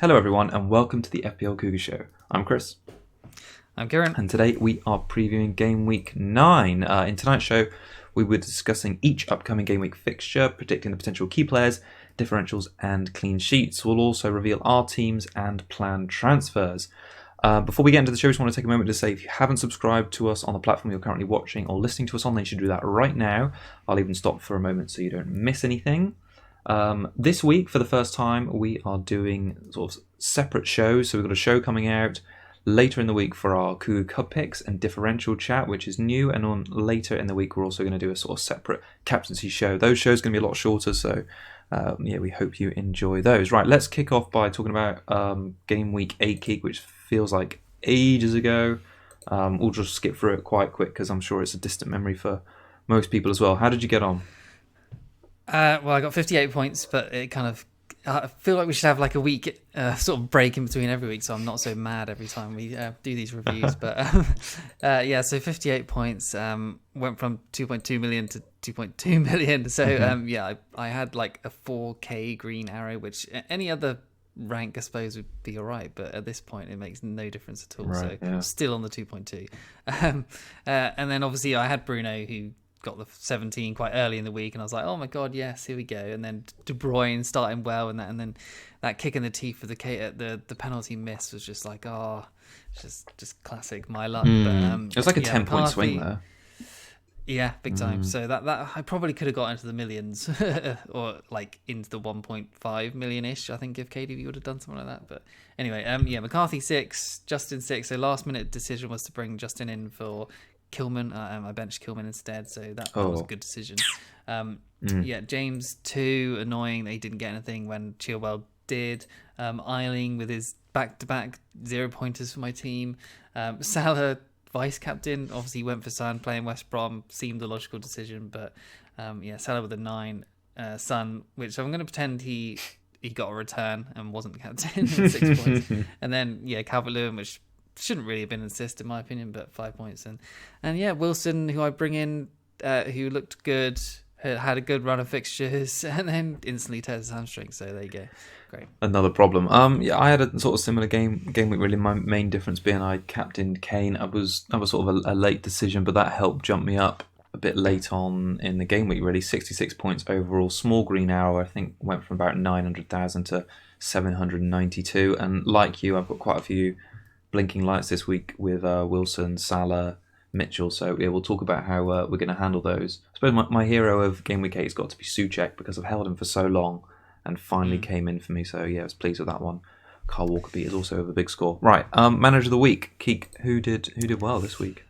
Hello everyone and welcome to the FPL Cougars show. I'm Chris. I'm Kieran. And today we are previewing Gameweek 9. In tonight's show we were discussing each upcoming Gameweek fixture, predicting the potential key players, differentials and clean sheets. We'll also reveal our teams and planned transfers. Before we get into the show, I just want to take a moment to say if you haven't subscribed to us on the platform you're currently watching or listening to us on, then you should do that right now. I'll even stop for a moment so you don't miss anything. This week, for the first time, we are doing sort of separate shows. So we've got a show coming out later in the week for our Cougar Cup picks and differential chat, which is new. And on later in the week, we're also going to do a sort of separate captaincy show. Those shows are going to be a lot shorter, so we hope you enjoy those. Right, let's kick off by talking about Game Week 8 Geek, which feels like ages ago. We'll just skip through it quite quick because I'm sure it's a distant memory for most people as well. How did you get on? Well, I got 58 points, but it kind of... I feel like we should have like a week sort of break in between every week, so I'm not so mad every time we do these reviews. But so 58 points, went from 2.2 million to 2.2 million. So I had like a 4k green arrow, which any other rank I suppose would be alright, but at this point it makes no difference at all. Right, so still on the 2.2. And then obviously I had Bruno, who got the 17 quite early in the week, and I was like, oh my god, yes, here we go. And then De Bruyne starting well, and then that kick in the teeth for the penalty miss was just like, just classic my luck. But it was like a 10-point swing there. Yeah, big time. So that I probably could have got into the millions or like into the 1.5 million-ish, I think, if KDB would have done something like that. But anyway, McCarthy 6, Justin 6. So last minute decision was to bring Justin in for Kilman. I benched Kilman instead, so that was a good decision. James 2, annoying that he didn't get anything when Chilwell did. Eiling with his back-to-back 0-pointers for my team. Salah, vice-captain, obviously went for Son, playing West Brom, seemed a logical decision, but Salah with a 9. Son, which I'm going to pretend he got a return and wasn't the captain with 6 points. And then, Calvert-Lewin, which shouldn't really have been an assist in my opinion, but 5 points. And Wilson, who I bring in, who looked good, had a good run of fixtures, and then instantly tears his hamstring. So there you go. Great. Another problem. I had a sort of similar game week. Really, my main difference being I captained Kane. That was sort of a late decision, but that helped jump me up a bit late on in the game week. Really, 66 points overall. Small green arrow, I think, went from about 900,000 to 792. And like you, I've got quite a few blinking lights this week with Wilson, Salah, Mitchell. So we'll talk about how we're going to handle those. I suppose my hero of Game Week 8 has got to be Souček because I've held him for so long and finally came in for me. So I was pleased with that one. Carl Walker is also over big score. Right, manager of the week, Keek. Who did well this week?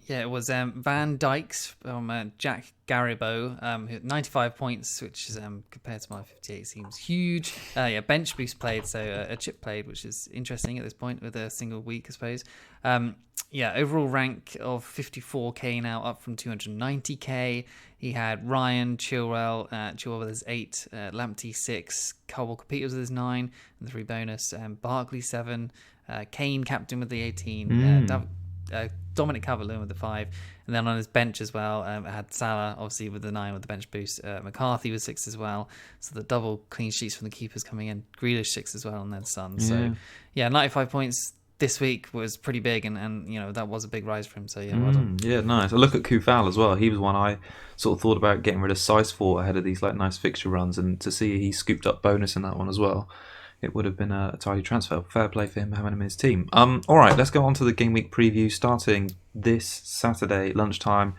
Yeah, it was Van Dijk's from Jack Garibo, 95 points, which is compared to my 58 seems huge. Bench boost played, so a chip played, which is interesting at this point with a single week, I suppose. Overall rank of 54k now, up from 290k. He had Ryan, Chilwell with his 8, Lamptey 6, Carl Walker-Peters with his 9, and the 3 bonus, Barkley 7, Kane captain with the 18, Dominic Calvert-Lewin with the 5, and then on his bench as well, I had Salah obviously with the 9 with the bench boost, McCarthy with 6 as well, so the double clean sheets from the keepers coming in, Grealish 6 as well, and then Son. So 95 points this week was pretty big, and that was a big rise for him, so well done. Yeah, nice. I look at Kufal as well. He was one I sort of thought about getting rid of size 4 ahead of these like nice fixture runs, and to see he scooped up bonus in that one as well, it would have been a tidy transfer. Fair play for him having him in his team. All right, let's go on to the Game Week preview starting this Saturday lunchtime.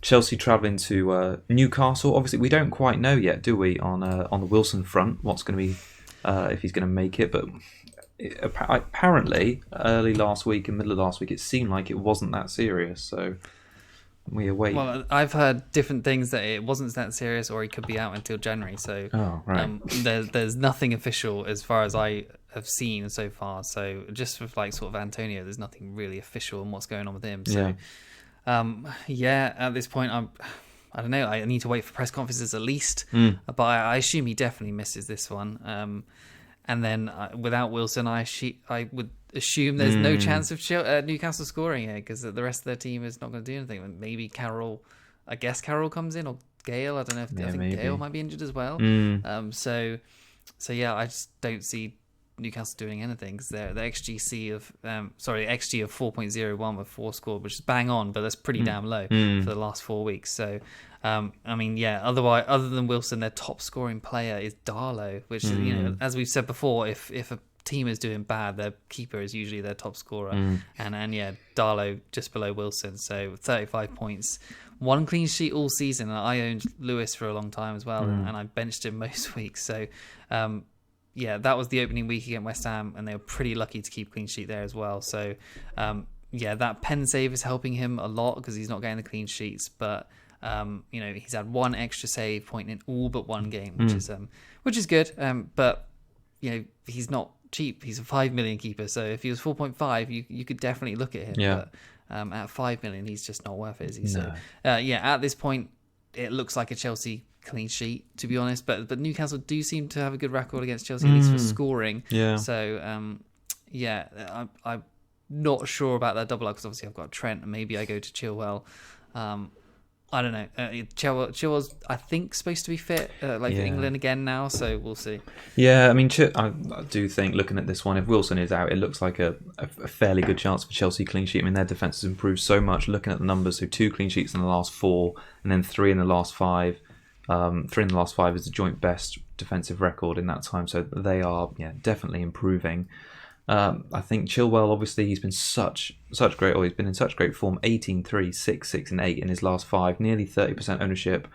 Chelsea travelling to Newcastle. Obviously, we don't quite know yet, do we, on the Wilson front, what's going to be if he's going to make it. But apparently, early last week and middle of last week, it seemed like it wasn't that serious. So we await. Well, I've heard different things that it wasn't that serious, or he could be out until January. So there's nothing official as far as I have seen so far. So just with like sort of Antonio, there's nothing really official on what's going on with him. So at this point, I don't know. I need to wait for press conferences at least, but I assume he definitely misses this one. And then without Wilson, I would assume there's no chance of Newcastle scoring here because the rest of their team is not going to do anything. Maybe Carroll, I guess Carroll comes in, or Gale. I don't know. I think maybe Gale might be injured as well. I just don't see Newcastle doing anything because their XG of 4.01 with 4 scored, which is bang on, but that's pretty damn low for the last 4 weeks. So, otherwise, other than Wilson, their top scoring player is Darlow, which is, as we've said before, if a team is doing bad, their keeper is usually their top scorer, and Darlow just below Wilson, so 35 points, 1 clean sheet all season. And I owned Lewis for a long time as well, and I benched him most weeks. So that was the opening week against West Ham, and they were pretty lucky to keep clean sheet there as well. So that pen save is helping him a lot because he's not getting the clean sheets, but he's had 1 extra save point in all but 1 game, which is good, but he's not cheap. He's a 5 million keeper, so if he was 4.5, you could definitely look at him. But at 5 million, he's just not worth it, is he? No. So at this point, it looks like a Chelsea clean sheet, to be honest. But Newcastle do seem to have a good record against Chelsea, at least for scoring. Yeah. So I'm not sure about that double up because obviously I've got Trent, and maybe I go to Chilwell. I don't know. Chilwell's, I think, supposed to be fit for England again now, so we'll see. Yeah, I mean, I do think, looking at this one, if Wilson is out, it looks like a fairly good chance for Chelsea clean sheet. I mean, their defence has improved so much, looking at the numbers. So 2 clean sheets in the last 4, and then 3 in the last 5. 3 in the last 5 is the joint best defensive record in that time, so they are definitely improving. I think Chilwell, obviously, he's been he's been in such great form. 18-3, 6 and 8 in his last 5, nearly 30% ownership.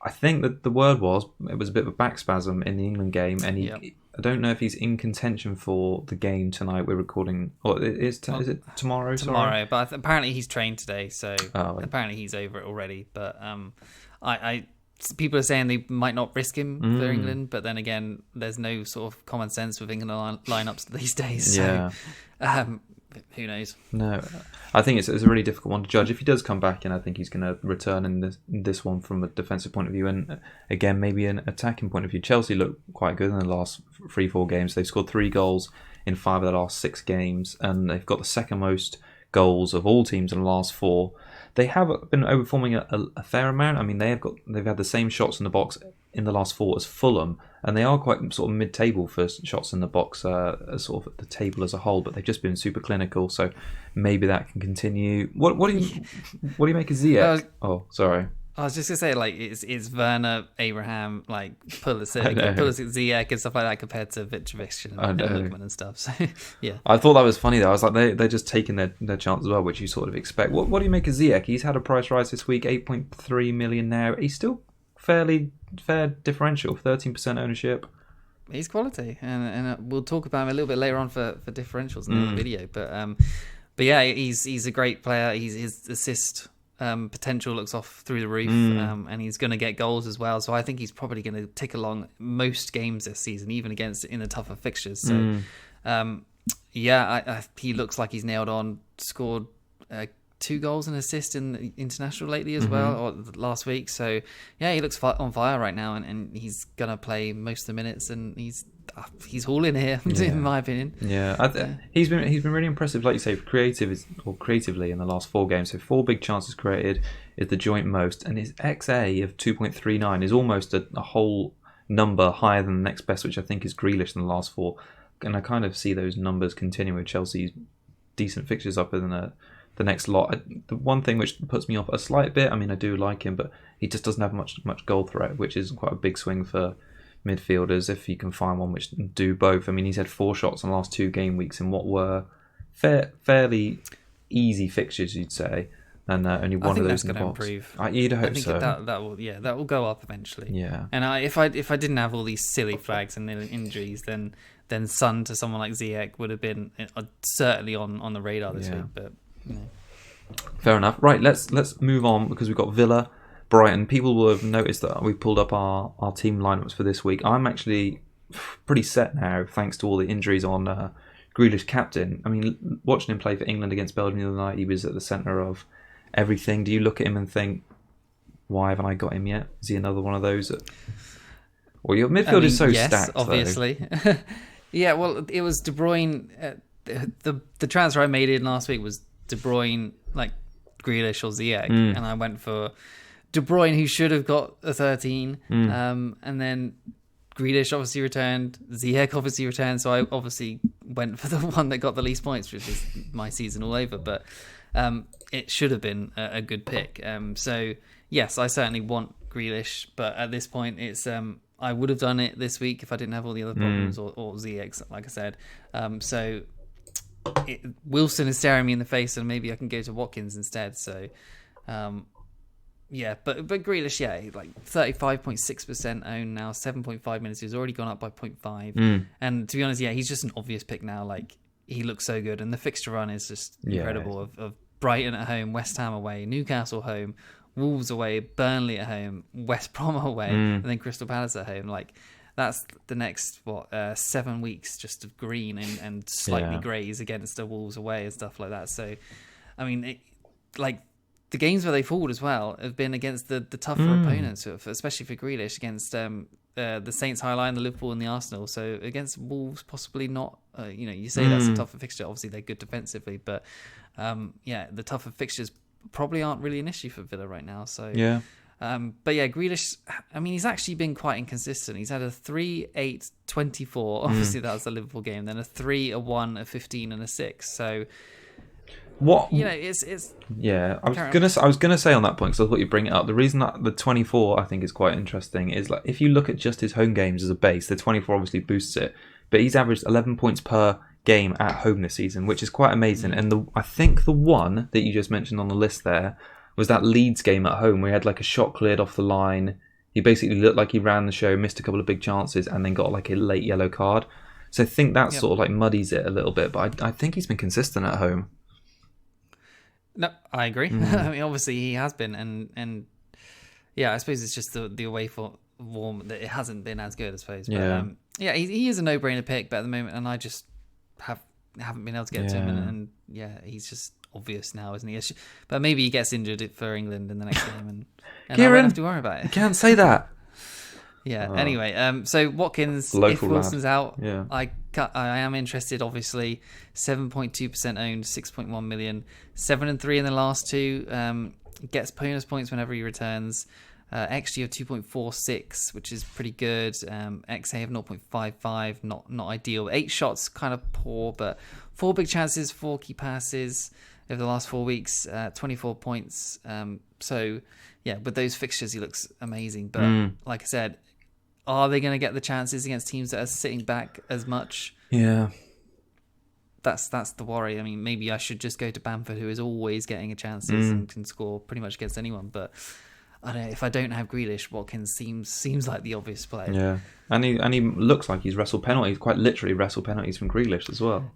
I think that the word it was a bit of a back spasm in the England game, and I don't know if he's in contention for the game tonight. We're recording, or is it tomorrow? Tomorrow, but apparently he's trained today, so apparently he's over it already. But people are saying they might not risk him for England, but then again, there's no sort of common sense with England lineups these days. So, who knows? No, I think it's a really difficult one to judge. If he does come back, and I think he's going to return in this one from a defensive point of view, and again maybe an attacking point of view. Chelsea look quite good in the last 3-4 games. They've scored 3 goals in 5 of the last 6 games, and they've got the second most goals of all teams in the last 4. They have been overperforming a fair amount. I mean, they've had the same shots in the box in the last 4 as Fulham, and they are quite sort of mid-table for shots in the box, as sort of the table as a whole. But they've just been super clinical, so maybe that can continue. What do you make of Ziyech? Sorry. I was just gonna say, like, it's Werner, Abraham, like Pulisic, Ziyech, and stuff like that compared to Mitrovic and Lookman and stuff. So yeah, I thought that was funny though. I was like, they're just taking their chance as well, which you sort of expect. What do you make of Ziyech? He's had a price rise this week, 8.3 million now. He's still fair differential, 13% ownership. He's quality, and we'll talk about him a little bit later on for differentials in the video. But yeah, he's a great player. His assist potential looks off through the roof, and he's going to get goals as well. So I think he's probably going to tick along most games this season, even in the tougher fixtures. So he looks like he's nailed on. Scored 2 goals and assist in the international lately as well, or last week. So yeah, he looks on fire right now, and he's going to play most of the minutes, and he's hauling here, in my opinion. He's been really impressive, like you say, creatively in the last 4 games. So 4 big chances created is the joint most, and his XA of 2.39 is almost a whole number higher than the next best, which I think is Grealish in the last 4. And I kind of see those numbers continuing with Chelsea's decent fixtures up in the next lot. The one thing which puts me off a slight bit, I mean, I do like him, but he just doesn't have much goal threat, which is quite a big swing for midfielders if you can find one which do both. I mean, he's had 4 shots in the last 2 game weeks in what were fairly easy fixtures, you'd say, and only one of those in the box. Improve. You'd hope I think so. That will go up eventually. Yeah. And if I didn't have all these silly flags and injuries, then Son to someone like Ziyech would have been certainly on the radar this week. But fair enough. Right, let's move on because we've got Villa, Brighton. People will have noticed that we pulled up our team lineups for this week. I'm actually pretty set now, thanks to all the injuries on Grealish captain. I mean, watching him play for England against Belgium the other night, he was at the centre of everything. Do you look at him and think, why haven't I got him yet? Is he another one of those? Well, your midfield is so stacked, obviously. Yeah, well, it was De Bruyne. The transfer I made in last week was De Bruyne, like Grealish or Ziyech, and I went for De Bruyne, who should have got a 13, and then Grealish obviously returned. Ziyech obviously returned. So I obviously went for the one that got the least points, which is my season all over. But it should have been a good pick. So yes, I certainly want Grealish, but at this point, it's I would have done it this week if I didn't have all the other problems or Ziyech, like I said. So Wilson is staring me in the face, and maybe I can go to Watkins instead. So. Yeah, but Grealish, yeah, like 35.6% owned now, 7.5 minutes. He's already gone up by 0.5. And to be honest, yeah, he's just an obvious pick now. Like, he looks so good. And the fixture run is just incredible of Brighton at home, West Ham away, Newcastle home, Wolves away, Burnley at home, West Brom away, and then Crystal Palace at home. Like, that's the next, 7 weeks just of green and slightly greys against the Wolves away and stuff like that. So, I mean, the games where they falled as well have been against the tougher opponents, especially for Grealish, against the Saints high line, the Liverpool and the Arsenal. So against Wolves, possibly not. You say that's a tougher fixture. Obviously, they're good defensively, but the tougher fixtures probably aren't really an issue for Villa right now. So but yeah, Grealish, I mean, he's actually been quite inconsistent. He's had a 3, 8, 24. Obviously, that was the Liverpool game. Then a 3, a 1, a 15, and a 6. So. What it's I was gonna say on that point, because I thought you'd bring it up. The reason that the 24 I think is quite interesting is, like, if you look at just his home games as a base, the 24 obviously boosts it, but he's averaged 11 points per game at home this season, which is quite amazing. And I think the one that you just mentioned on the list there was that Leeds game at home where he had like a shot cleared off the line. He basically looked like he ran the show, missed a couple of big chances, and then got like a late yellow card. So I think that sort of like muddies it a little bit, but I think he's been consistent at home. No, I agree. I mean, obviously he has been, and yeah, I suppose it's just the away form that it hasn't been as good, I suppose. But he is a no-brainer pick, but at the moment, and I just haven't been able to get to him, and he's just obvious now, isn't he? But maybe he gets injured for England in the next game, and I won't have to worry about it. You can't say that. Anyway, so Watkins, if Wilson's out, I am interested, obviously. 7.2% owned, 6.1 million. 7 and 3 in the last two. Gets bonus points whenever he returns. XG of 2.46, which is pretty good. XA of 0.55, not ideal. 8 shots, kind of poor, but 4 big chances, 4 key passes over the last 4 weeks. 24 points. So, yeah, with those fixtures, he looks amazing. But like I said, are they going to get the chances against teams that are sitting back as much? Yeah. That's the worry. I mean, maybe I should just go to Bamford, who is always getting a chances and can score pretty much against anyone. But I don't know, if I don't have Grealish, Watkins seems like the obvious play. Yeah, and he looks like he's wrestled penalties, quite literally wrestled penalties from Grealish as well.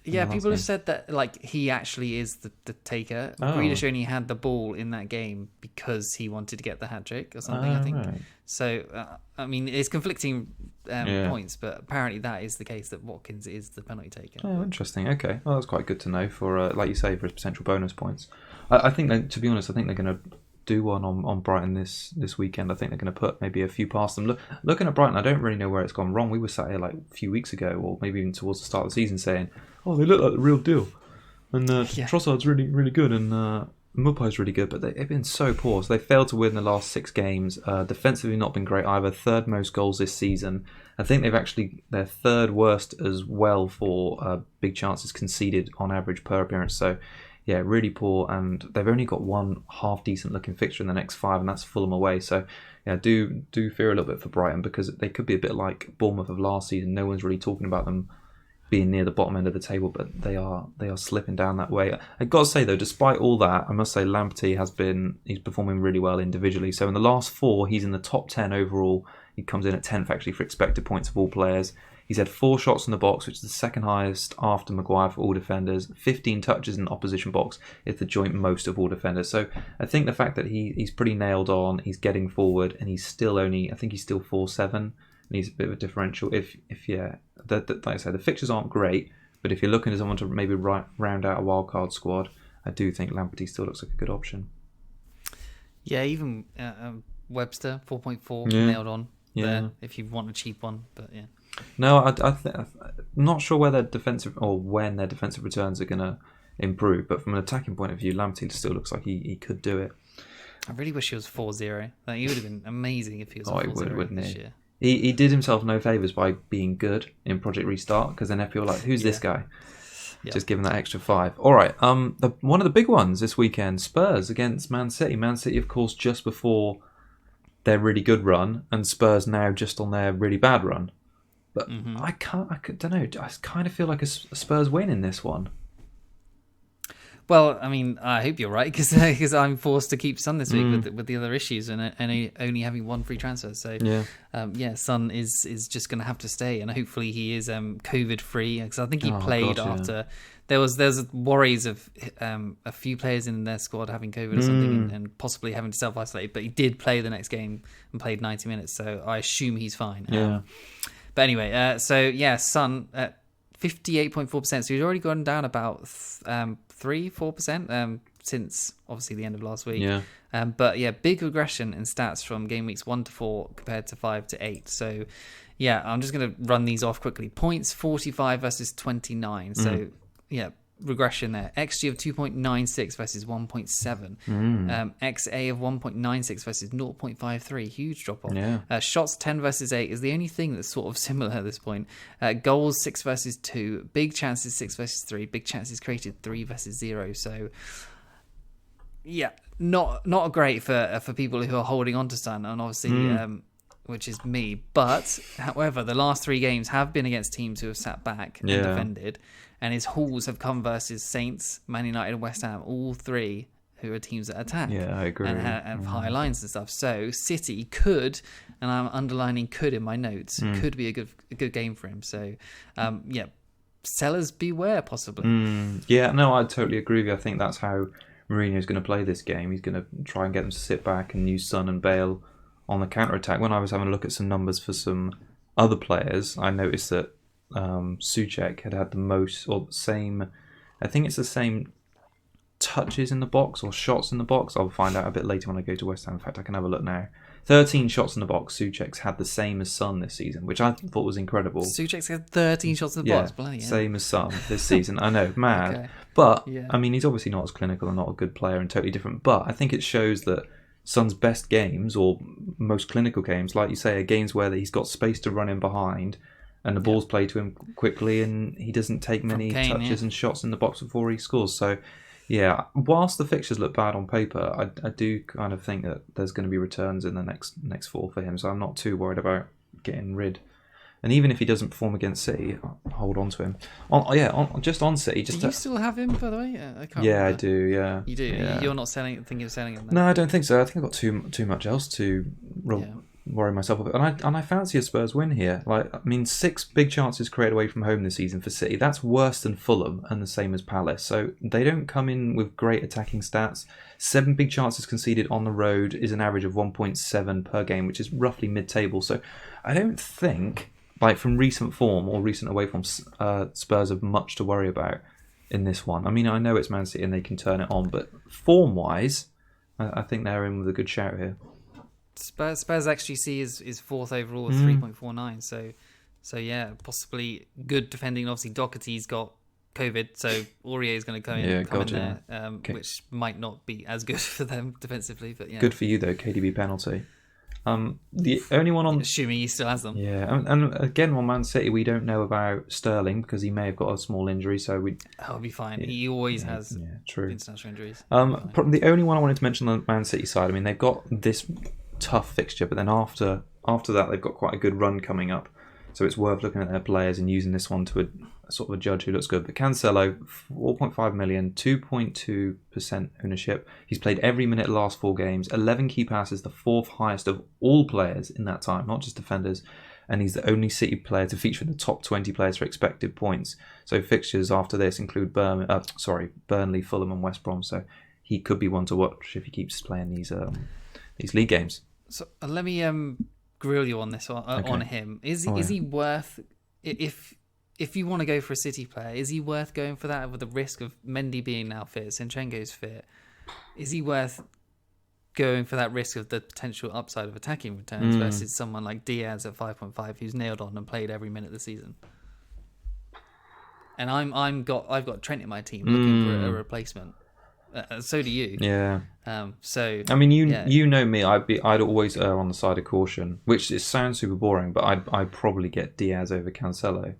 Yeah, people have said that, like, he actually is the taker. Grealish only had the ball in that game because he wanted to get the hat-trick or something, I think. Right. So, I mean, it's conflicting points, but apparently that is the case, that Watkins is the penalty taker. Oh, interesting. Okay. Well, that's quite good to know for, like you say, for his potential bonus points. I think, to be honest, I think they're going to do one on Brighton this weekend. I think they're going to put maybe a few past them. Looking at Brighton, I don't really know where it's gone wrong. We were sat here like a few weeks ago, or maybe even towards the start of the season, saying, "Oh, they look like the real deal," and Trossard's really, really good, and Mupai's really good, but they've been so poor. So they failed to win the last 6 games. Defensively, not been great either. 3rd most goals this season. I think they're 3rd worst as well for big chances conceded on average per appearance. So, yeah, really poor, and they've only got one half decent looking fixture in the next 5, and that's Fulham away. So, yeah, do fear a little bit for Brighton, because they could be a bit like Bournemouth of last season. No one's really talking about them being near the bottom end of the table, but they are slipping down that way. I've got to say though, despite all that, I must say Lamptey he's performing really well individually. So in the last 4, he's in the top 10 overall. He comes in at 10th actually for expected points of all players. He's had 4 shots in the box, which is the second highest after Maguire for all defenders. 15 touches in the opposition box is the joint most of all defenders. So I think the fact that he's pretty nailed on, he's getting forward, and he's still only, I think he's still 4-7, and he's a bit of a differential. Like I said, the fixtures aren't great, but if you're looking for someone to maybe round out a wildcard squad, I do think Lamptey still looks like a good option. Yeah, even Webster 4.4 nailed on there if you want a cheap one, but yeah. No, I'm not sure where their defensive or when their defensive returns are going to improve, but from an attacking point of view, Lamptey still looks like he could do it. I really wish he was 4-0. Like, he would have been amazing if he was 4-0 wouldn't this he? year. He did himself no favours by being good in Project Restart, because then FPL were like, who's this guy? Yeah. Just give him that extra 5. All right. One of the big ones this weekend, Spurs against Man City. Man City, of course, just before their really good run, and Spurs now just on their really bad run. But I don't know. I kind of feel like a Spurs win in this one. Well, I mean, I hope you're right, because I'm forced to keep Son this week with the other issues and only having one free transfer. So Son is just going to have to stay, and hopefully he is COVID free, because I think he played after there was worries of a few players in their squad having COVID or something and possibly having to self isolate. But he did play the next game and played 90 minutes, so I assume he's fine. But anyway, Son at 58.4%. So he's already gone down about 3-4% since obviously the end of last week. Big regression in stats from game weeks 1 to 4 compared to 5 to 8. So I'm just going to run these off quickly. Points 45 versus 29. So regression there. XG of 2.96 versus 1.7. XA of 1.96 versus 0.53. Huge drop off. Shots 10 versus 8 is the only thing that's sort of similar at this point. Goals 6 versus 2. Big chances 6 versus 3. Big chances created 3 versus 0. So not great for people who are holding on to Son, and obviously which is me. But however, the last 3 games have been against teams who have sat back and defended. And his hauls have come versus Saints, Man United and West Ham, all 3 who are teams that attack. Yeah, I agree. And have high lines and stuff. So City could, and I'm underlining could in my notes, could be a good game for him. So, sellers beware, possibly. Yeah, no, I totally agree with you. I think that's how Mourinho's going to play this game. He's going to try and get them to sit back and use Son and Bale on the counter-attack. When I was having a look at some numbers for some other players, I noticed that Souček had the most, or the same, I think it's the same touches in the box or shots in the box. I'll find out a bit later when I go to West Ham. In fact, I can have a look now. 13 shots in the box. Souček's had the same as Son this season, which I thought was incredible. Souček's had 13 shots in the box. Bloody hell. Same as Son this season. I know, mad. Okay. But I mean, he's obviously not as clinical and not a good player and totally different. But I think it shows that Son's best games, or most clinical games, like you say, are games where he's got space to run in behind, and the ball's played to him quickly, and he doesn't take many touches and shots in the box before he scores. So, whilst the fixtures look bad on paper, I do kind of think that there's going to be returns in the next 4 for him. So I'm not too worried about getting rid. And even if he doesn't perform against City, I'll hold on to him. On City. Do you still have him, by the way? I can't remember. I do. Yeah, you do. Yeah. You're not thinking of selling him. Then? No, I don't think so. I think I've got too much else to worry myself about. And I fancy a Spurs win here. 6 big chances created away from home this season for City. That's worse than Fulham and the same as Palace. So they don't come in with great attacking stats. 7 big chances conceded on the road is an average of 1.7 per game, which is roughly mid-table. So I don't think, from recent form or recent away form, Spurs have much to worry about in this one. I mean, I know it's Man City and they can turn it on, but form-wise, I think they're in with a good shout here. Spurs XGC is 4th overall with 3.49. So possibly good defending. Obviously, Doherty's got COVID, so Aurier is going to come in there, which might not be as good for them defensively. But good for you though, KDB penalty. The only one on, assuming he still has them. Yeah, and again on Man City, we don't know about Sterling because he may have got a small injury, so I'll be fine. He always has international injuries. The only one I wanted to mention on the Man City side, I mean, they've got this tough fixture, but then after that they've got quite a good run coming up, so it's worth looking at their players and using this one to sort of a judge who looks good. But Cancelo, 4.5 million, 2.2% ownership. He's played every minute the last 4 games, 11 key passes, the 4th highest of all players in that time, not just defenders, and he's the only City player to feature in the top 20 players for expected points. So fixtures after this include Burnley, Fulham and West Brom, so he could be one to watch if he keeps playing these league games. So let me grill you on this on him. Is he worth, if you want to go for a City player, is he worth going for that with the risk of Mendy being now fit, Zinchenko's fit? Is he worth going for that risk of the potential upside of attacking returns versus someone like Diaz at 5.5 who's nailed on and played every minute of the season? And I've got Trent in my team looking for a replacement. So do you. Yeah. So I mean, you know me. I'd always err on the side of caution, which it sounds super boring, but I'd probably get Diaz over Cancelo.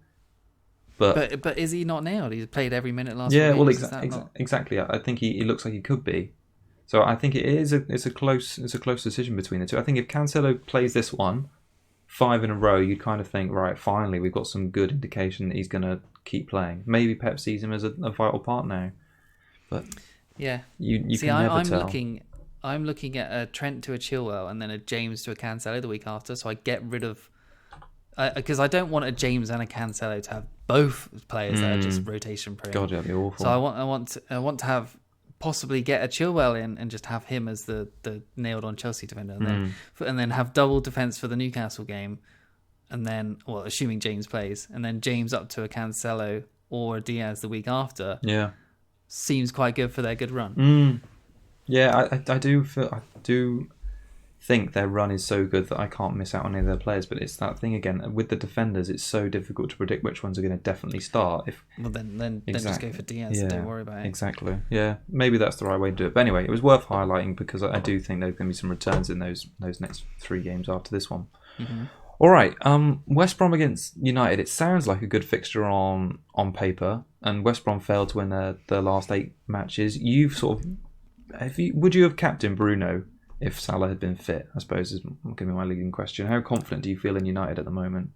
But is he not nailed? He's played every minute last. Yeah, well, exactly. Exactly. I think he looks like he could be. So I think it's a close decision between the two. I think if Cancelo plays this one 5 in a row, you'd kind of think, right, finally we've got some good indication that he's going to keep playing. Maybe Pep sees him as a vital part now, but yeah, you can never tell. I'm looking at a Trent to a Chilwell and then a James to a Cancelo the week after. So I get rid of because I don't want a James and a Cancelo to have both players that are just rotation prone. God, that'd be awful. So I want to have possibly get a Chilwell in and just have him as the nailed on Chelsea defender, and then have double defense for the Newcastle game, and then assuming James plays, and then James up to a Cancelo or a Diaz the week after. Yeah, seems quite good for their good run. Yeah, I do think their run is so good that I can't miss out on any of their players. But it's that thing again with the defenders. It's so difficult to predict which ones are going to definitely start. Then just go for Diaz. Yeah, don't worry about it. Exactly. Yeah, maybe that's the right way to do it. But anyway, it was worth highlighting because I do think there's going to be some returns in those next 3 games after this one. Mm-hmm. All right, West Brom against United. It sounds like a good fixture on paper, and West Brom failed to win their last 8 matches. Would you have captained Bruno if Salah had been fit? I suppose is going to be my leading question. How confident do you feel in United at the moment?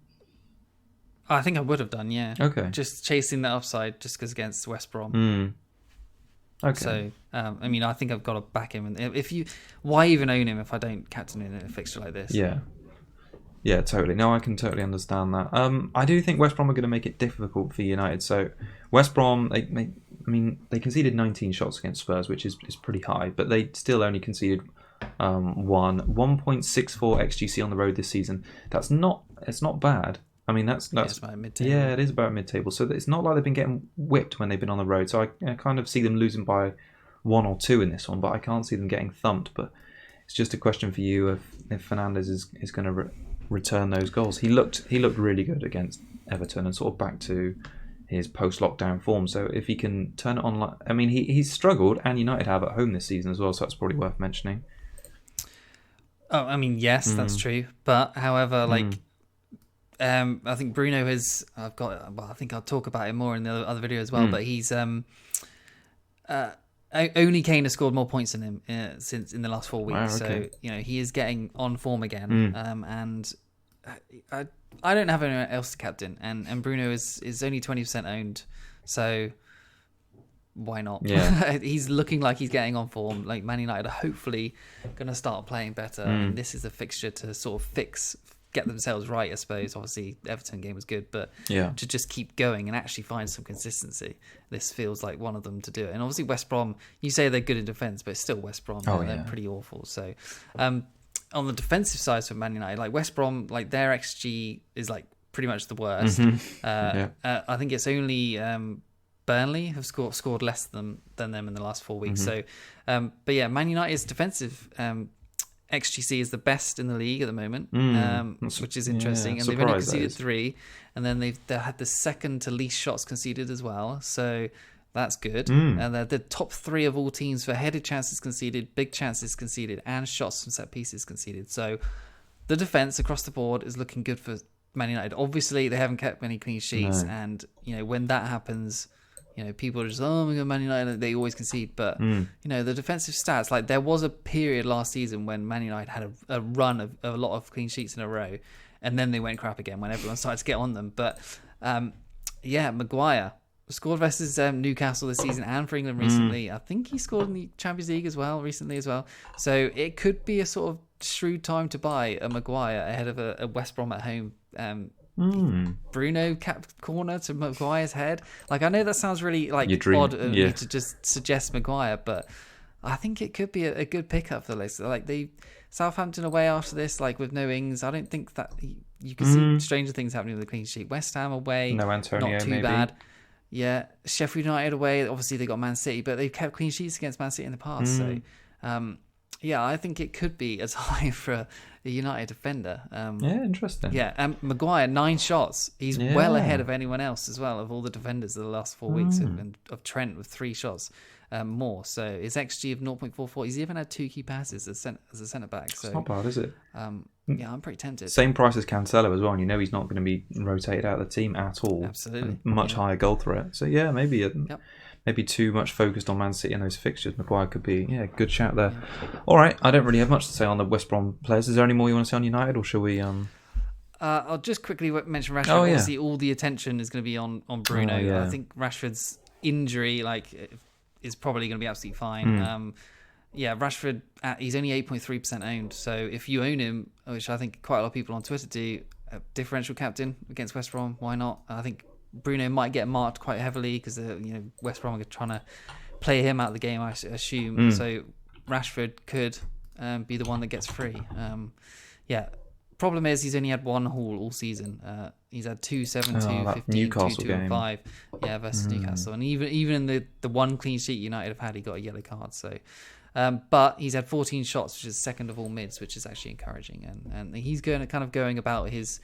I think I would have done, yeah. Okay. Just chasing that upside just because against West Brom. Okay. So, I mean, I think I've got to back him. Why even own him if I don't captain him in a fixture like this? Yeah, totally. No, I can totally understand that. I do think West Brom are going to make it difficult for United. So West Brom, they conceded 19 shots against Spurs, which is pretty high, but they still only conceded 1.64 XGC on the road this season. It's not bad. I mean, that's about mid-table. Yeah, it is about mid-table. So it's not like they've been getting whipped when they've been on the road. So I kind of see them losing by 1 or 2 in this one, but I can't see them getting thumped. But it's just a question for you if Fernandes is going to return those goals. He looked really good against Everton and sort of back to his post-lockdown form. So if he can turn it on, he's struggled, and United have at home this season as well. So that's probably worth mentioning. Oh, I mean, yes, that's true. But however, I think Bruno has. I think I'll talk about it more in the other video as well. But he's only Kane has scored more points than him since in the last 4 weeks. Wow, okay. So he is getting on form again. And I don't have anyone else to captain, and Bruno is only 20% owned. So why not? Yeah. He's looking like he's getting on form. Like Man United are hopefully going to start playing better. And this is a fixture to sort of get themselves right, I suppose. Obviously, the Everton game was good, but to just keep going and actually find some consistency, this feels like one of them to do it. And obviously, West Brom, you say they're good in defence, but it's still West Brom. They're pretty awful. So, on the defensive side for Man United, like West Brom, like their XG is like pretty much the worst. I think it's only Burnley have scored less than them in the last 4 weeks. So, but yeah, Man United's defensive XGC is the best in the league at the moment, which is interesting. And they've only conceded 3, and then they had the second to least shots conceded as well. So that's good. And they're the top 3 of all teams for headed chances conceded, big chances conceded, and shots from set pieces conceded. So the defense across the board is looking good for Man United. Obviously, they haven't kept many clean sheets, and when that happens, people are just, oh my god, Man United, they always concede. But the defensive stats, like there was a period last season when Man United had a run of a lot of clean sheets in a row, and then they went crap again when everyone started to get on them. But Maguire scored versus Newcastle this season and for England recently. I think he scored in the Champions League recently as well. So it could be a sort of shrewd time to buy a Maguire ahead of a West Brom at home. Bruno capped corner to Maguire's head. Like, I know that sounds really odd of me to just suggest Maguire, but I think it could be a good pickup for the list. Like Southampton away after this, like with no Ings, I don't think that you can see stranger things happening with a clean sheet. West Ham away, no Antonio, not too maybe. bad. Yeah, Sheffield United away. Obviously, they got Man City, but they've kept clean sheets against Man City in the past. So, I think it could be as high for a United defender. Interesting. Maguire, 9 shots. He's well ahead of anyone else as well, of all the defenders of the last 4 weeks, of Trent with 3 shots. more. So his XG of 0.44. He's even had 2 key passes as a centre back. So It's not bad, is it? Yeah, I'm pretty tempted. Same price as Cancelo as well, and you know he's not going to be rotated out of the team at all. Absolutely. And much higher goal threat. So yeah, maybe too much focused on Man City and those fixtures. Maguire could be good shout there. Yeah. All right, I don't really have much to say on the West Brom players. Is there any more you want to say on United, or shall we? I'll just quickly mention Rashford. Oh, yeah. Obviously, all the attention is going to be on Bruno. Oh, yeah. I think Rashford's injury is probably going to be absolutely fine. Rashford, he's only 8.3% owned. So if you own him, which I think quite a lot of people on Twitter do, differential captain against West Brom, why not? I think Bruno might get marked quite heavily because West Brom are trying to play him out of the game, I assume. So Rashford could be the one that gets free. Problem is he's only had 1 haul all season. He's had 2, 7, 2, 15, Newcastle 2, 2, game. and 5. Yeah, versus Newcastle. And even in the 1 clean sheet United have had, he got a yellow card. So, but he's had 14 shots, which is second of all mids, which is actually encouraging. And he's going about his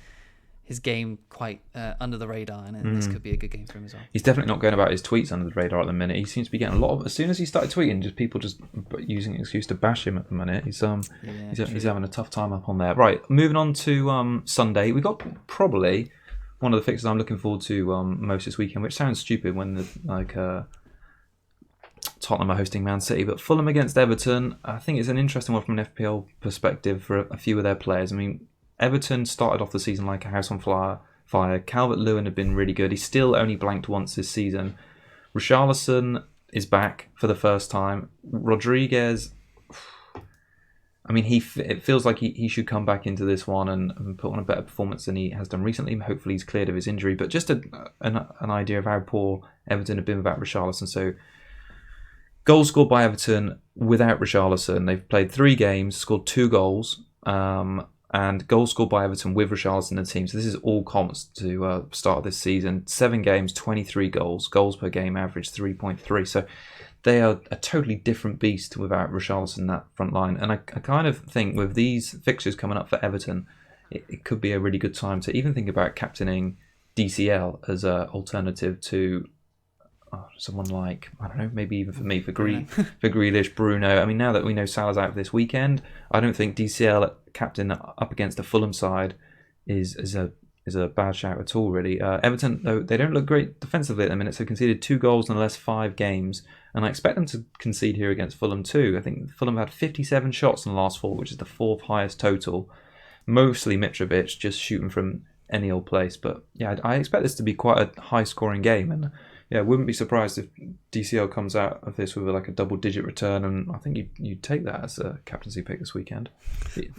game quite under the radar, and this could be a good game for him as well. He's definitely not going about his tweets under the radar at the minute. He seems to be getting a lot of. As soon as he started tweeting, just people just using an excuse to bash him at the minute. He's having a tough time up on there. Right, moving on to Sunday. We got probably one of the fixtures I'm looking forward to most this weekend, which sounds stupid when Tottenham are hosting Man City, but Fulham against Everton. I think it's an interesting one from an FPL perspective for a few of their players. I mean, Everton started off the season like a house on fire. Calvert-Lewin had been really good. He's still only blanked once this season. Richarlison is back for the first time. Rodriguez, I mean, it feels like he should come back into this one and put on a better performance than he has done recently. Hopefully he's cleared of his injury. But just an idea of how poor Everton have been without Richarlison. So goals scored by Everton without Richarlison. They've played 3 games, scored 2 goals. And goals scored by Everton with Richarlison in the team. So this is all comps to start of this season. 7 games, 23 goals. Goals per game average 3.3. So they are a totally different beast without Richarlison in that front line. And I kind of think with these fixtures coming up for Everton, it could be a really good time to even think about captaining DCL as an alternative to someone like, I don't know, maybe even for me, for Grealish, Bruno. I mean, now that we know Salah's out this weekend, I don't think DCL captain up against a Fulham side is a bad shout at all, really. Everton, though, they don't look great defensively at the minute, so conceded 2 goals in the last 5 games, and I expect them to concede here against Fulham too. I think Fulham had 57 shots in the last 4, which is the 4th highest total. Mostly Mitrovic, just shooting from any old place. But yeah, I expect this to be quite a high-scoring game, and yeah, wouldn't be surprised if DCL comes out of this with like a double-digit return, and I think you'd take that as a captaincy pick this weekend.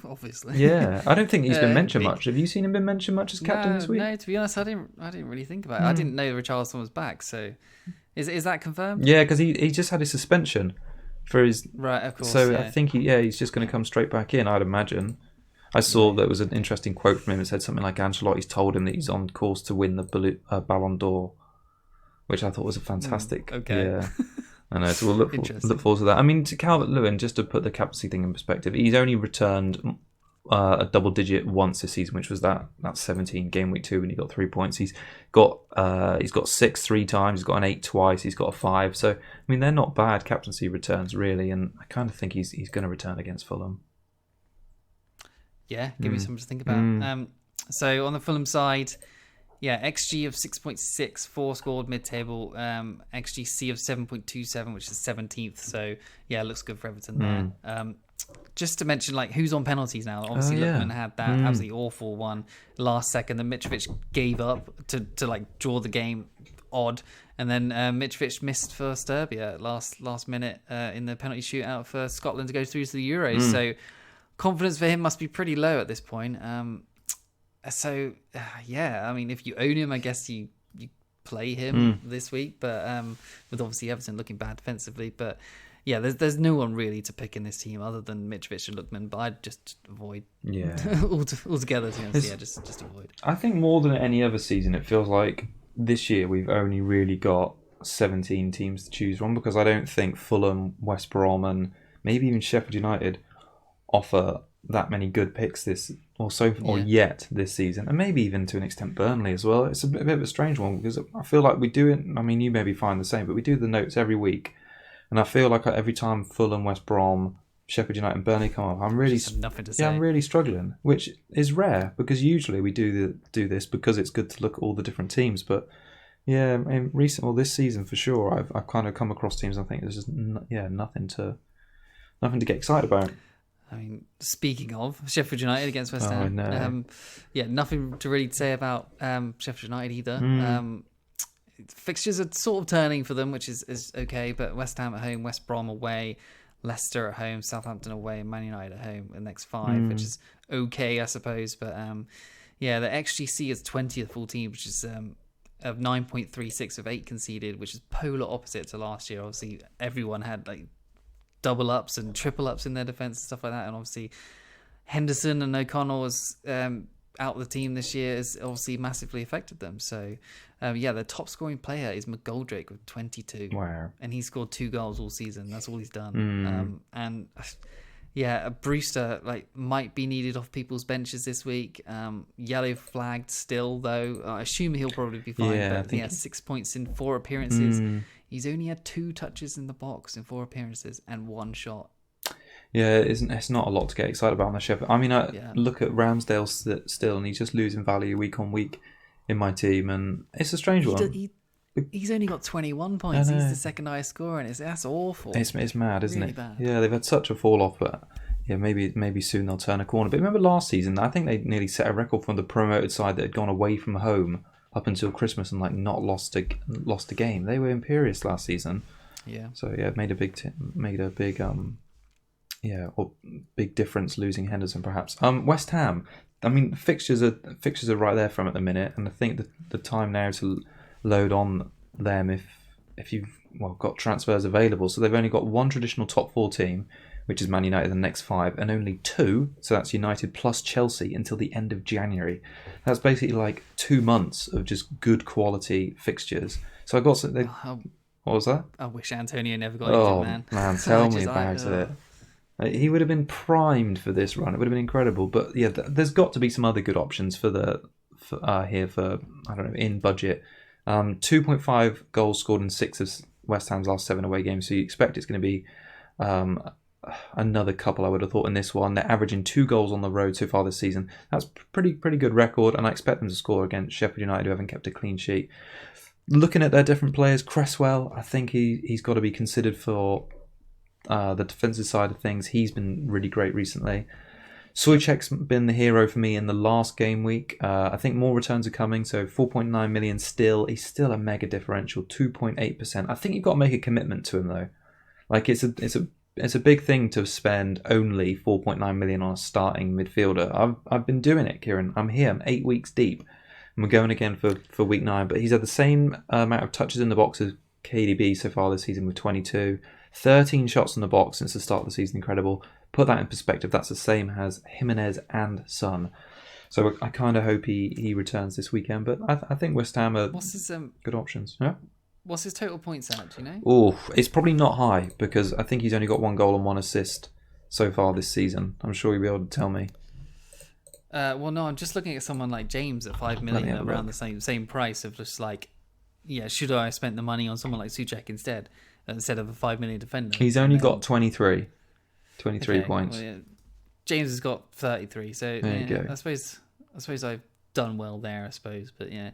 Obviously. Yeah, I don't think he's been mentioned much. Have you seen him been mentioned much as captain this week? No, to be honest, I didn't really think about it. I didn't know Richarlison was back, so is that confirmed? Yeah, because he just had his suspension for his right, of course. So I think he's just going to come straight back in, I'd imagine. I saw there was an interesting quote from him that said something like Ancelotti's told him that he's on course to win the Ballon d'Or, which I thought was a fantastic. Okay. Yeah. I know, so we'll look forward to that. I mean, to Calvert-Lewin, just to put the captaincy thing in perspective, he's only returned a double digit once this season, which was that 17 game week 2 when he got 3 points. He's got 6 3 times, he's got an 8 twice, he's got a 5. So I mean, they're not bad captaincy returns really, and I kind of think he's going to return against Fulham. Yeah, give me something to think about. So on the Fulham side, yeah, XG of 6.6, 4 scored mid-table, XGC of 7.27, which is 17th. So yeah, it looks good for Everton there. Just to mention, like, who's on penalties now? Obviously, Lookman had that absolutely awful one last second that Mitrovic gave up to like draw the game odd, and then Mitrovic missed for Serbia last minute in the penalty shootout for Scotland to go through to the Euros. So confidence for him must be pretty low at this point. Yeah, I mean, if you own him, I guess you play him this week, but with obviously Everton looking bad defensively. But yeah, there's no one really to pick in this team other than Mitrovic and Lookman, but I'd just avoid altogether. Just avoid. I think more than any other season, it feels like this year we've only really got 17 teams to choose from, because I don't think Fulham, West Brom, and maybe even Sheffield United offer that many good picks yet this season, and maybe even to an extent Burnley as well. It's a bit of a strange one, because I feel like we do it. I mean, you maybe find the same, but we do the notes every week And I feel like every time Fulham, West Brom, Sheffield United and Burnley come up, I'm really nothing to say. I'm really struggling, which is rare because usually we do this because it's good to look at all the different teams. But yeah, this season for sure, I've kind of come across teams. I think there's just nothing to get excited about. I mean, speaking of Sheffield United against West Ham, nothing to really say about Sheffield United either. Fixtures are sort of turning for them, which is okay, but West Ham at home, West Brom away, Leicester at home, Southampton away, and Man United at home the next 5, which is okay, I suppose. But the XGC is 20th full team, which is of 9.36 of 8 conceded, which is polar opposite to last year. Obviously, everyone had like double ups and triple ups in their defence and stuff like that, and obviously Henderson and O'Connell was out of the team this year has obviously massively affected them. So their top scoring player is McGoldrick with 22. Wow. And he scored 2 goals all season. That's all he's done. Brewster might be needed off people's benches this week. Yellow flagged still though. I assume he'll probably be fine. Yeah, but he has 6 points in 4 appearances. He's only had 2 touches in the box in 4 appearances and 1 shot. Yeah, it's not a lot to get excited about on the Sheffield. I mean, look at Ramsdale still, and he's just losing value week on week in my team, and it's a strange one. He's only got 21 points. He's the second highest scorer, and that's awful. It's mad, isn't really it? Bad. Yeah, they've had such a fall off, but yeah, maybe soon they'll turn a corner. But remember last season, I think they nearly set a record from the promoted side that had gone away from home up until Christmas and not lost a game. They were imperious last season. Yeah. So yeah, it made a big difference losing Henderson perhaps. West Ham. I mean, fixtures are right there from at the minute, and I think the time now to load on them if you've got transfers available. So they've only got 1 traditional top 4 team, which is Man United the next 5, and only 2. So that's United plus Chelsea until the end of January. That's basically 2 months of just good quality fixtures. So I got something. What was that? I wish Antonio never got injured, man. Man, tell me about it. He would have been primed for this run. It would have been incredible. But yeah, there's got to be some other good options for I don't know, in budget. 2.5 goals scored in 6 of West Ham's last 7 away games. So you expect it's going to be another couple, I would have thought, in this one. They're averaging 2 goals on the road so far this season. That's pretty good record, and I expect them to score against Sheffield United, who haven't kept a clean sheet. Looking at their different players, Cresswell, I think he's got to be considered for the defensive side of things. He's been really great recently. Souček's been the hero for me in the last game week. I think more returns are coming, so 4.9 million still. He's still a mega differential, 2.8%. I think you've got to make a commitment to him though. It's a big thing to spend only 4.9 million on a starting midfielder. I've been doing it, Kieran. I'm here. I'm 8 weeks deep. And we're going again for week 9. But he's had the same amount of touches in the box as KDB so far this season with 22. 13 shots in the box since the start of the season. Incredible. Put that in perspective. That's the same as Jimenez and Son. So I kind of hope he returns this weekend. But I think West Ham are good options. Yeah. What's his total points at, do you know? Oh, it's probably not high because I think he's only got 1 goal and 1 assist so far this season. I'm sure you'll be able to tell me. No, I'm just looking at someone like James at 5 million around the same price of just should I have spent the money on someone like Souček instead of a 5 million defender? He's only got 23 points. Well, yeah. James has got 33, so there you go. I suppose I've done well there, I suppose, but yeah.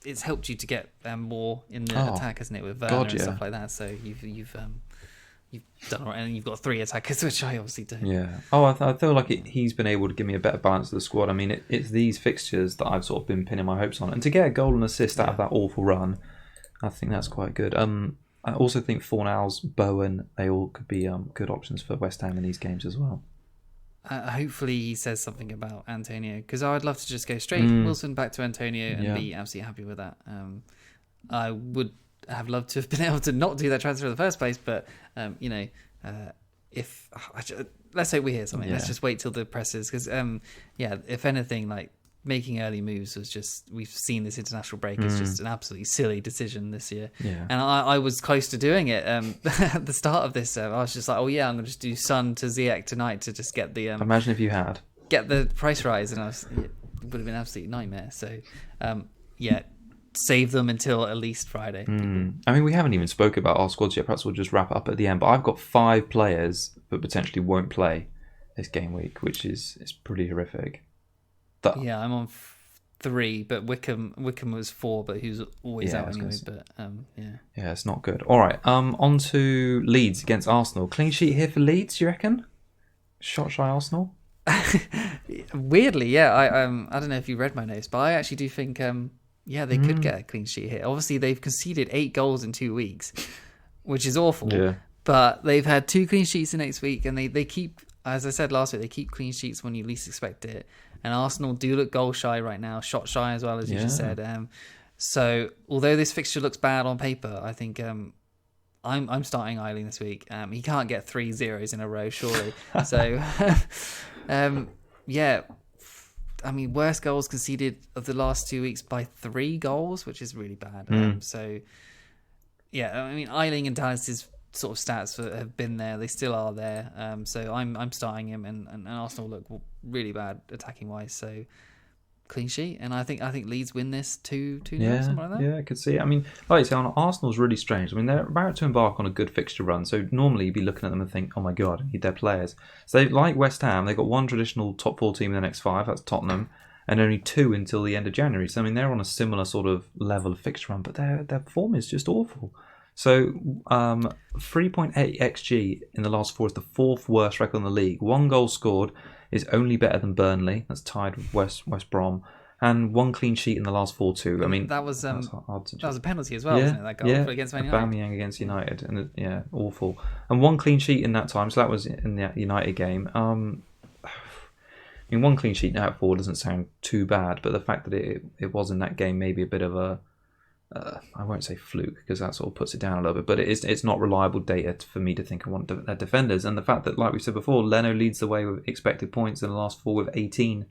It's helped you to get more in the attack, hasn't it, with Werner and stuff like that. So you've done all right, and you've got 3 attackers, which I obviously don't. Yeah. Oh, I feel like he's been able to give me a better balance of the squad. I mean, it's these fixtures that I've sort of been pinning my hopes on, and to get a goal and assist out of that awful run, I think that's quite good. I also think Fornals, Bowen, they all could be good options for West Ham in these games as well. Hopefully he says something about Antonio, because I'd love to just go straight Wilson back to Antonio and be absolutely happy with that. I would have loved to have been able to not do that transfer in the first place, but let's say we hear something. Let's just wait till the presses, because if anything, making early moves was just, we've seen this international break as just an absolutely silly decision this year. And I was close to doing it at the start of this. I was just like, I'm going to just do Son to Ziyech tonight to just get the imagine if you had get the price rise, and it would have been an absolute nightmare. So save them until at least Friday. I mean, we haven't even spoke about our squads yet. Perhaps we'll just wrap up at the end. But I've got 5 players that potentially won't play this game week, which is pretty horrific. Yeah, I'm on 3, but Wickham was 4, but he was always out anyway. But yeah, it's not good. All right, on to Leeds against Arsenal. Clean sheet here for Leeds, you reckon? Shot shy Arsenal. Weirdly, yeah. I don't know if you read my notes, but I actually do think they could get a clean sheet here. Obviously, they've conceded 8 goals in 2 weeks, which is awful. Yeah. But they've had 2 clean sheets the next week, and they keep, as I said last week, they keep clean sheets when you least expect it. And Arsenal do look goal shy right now, shot shy as well, as you just said. So although this fixture looks bad on paper, I think I'm starting Eiling this week. He can't get 3 zeros in a row, surely. So I mean, worst goals conceded of the last 2 weeks by 3 goals, which is really bad. So yeah, I mean, Eiling and Dallas's sort of stats have been there. They still are there. So I'm starting him, and Arsenal look really bad attacking wise. So clean sheet, and I think Leeds win this 2-0, something like that. Yeah, I could see it. I mean, like you say, Arsenal's really strange. I mean, they're about to embark on a good fixture run, so normally you'd be looking at them and think, oh my god, I need their players. So like West Ham, they've got 1 traditional top 4 team in the next 5, that's Tottenham, and only 2 until the end of January. So I mean, they're on a similar sort of level of fixture run, but their form is just awful. So 3.8 XG in the last 4 is the 4th worst record in the league. 1 goal scored is only better than Burnley. That's tied with West Brom. And 1 clean sheet in the last 4 too. I mean, that was a penalty as well, wasn't it? That goal against Man United. Aubameyang against United, and awful. And 1 clean sheet in that time. So that was in the United game. I mean, 1 clean sheet out of 4 doesn't sound too bad, but the fact that it was in that game maybe a bit of a I won't say fluke because that sort of puts it down a little bit, but it's not reliable data for me to think I want their defenders. And the fact that, like we said before, Leno leads the way with expected points in the last 4 with 18.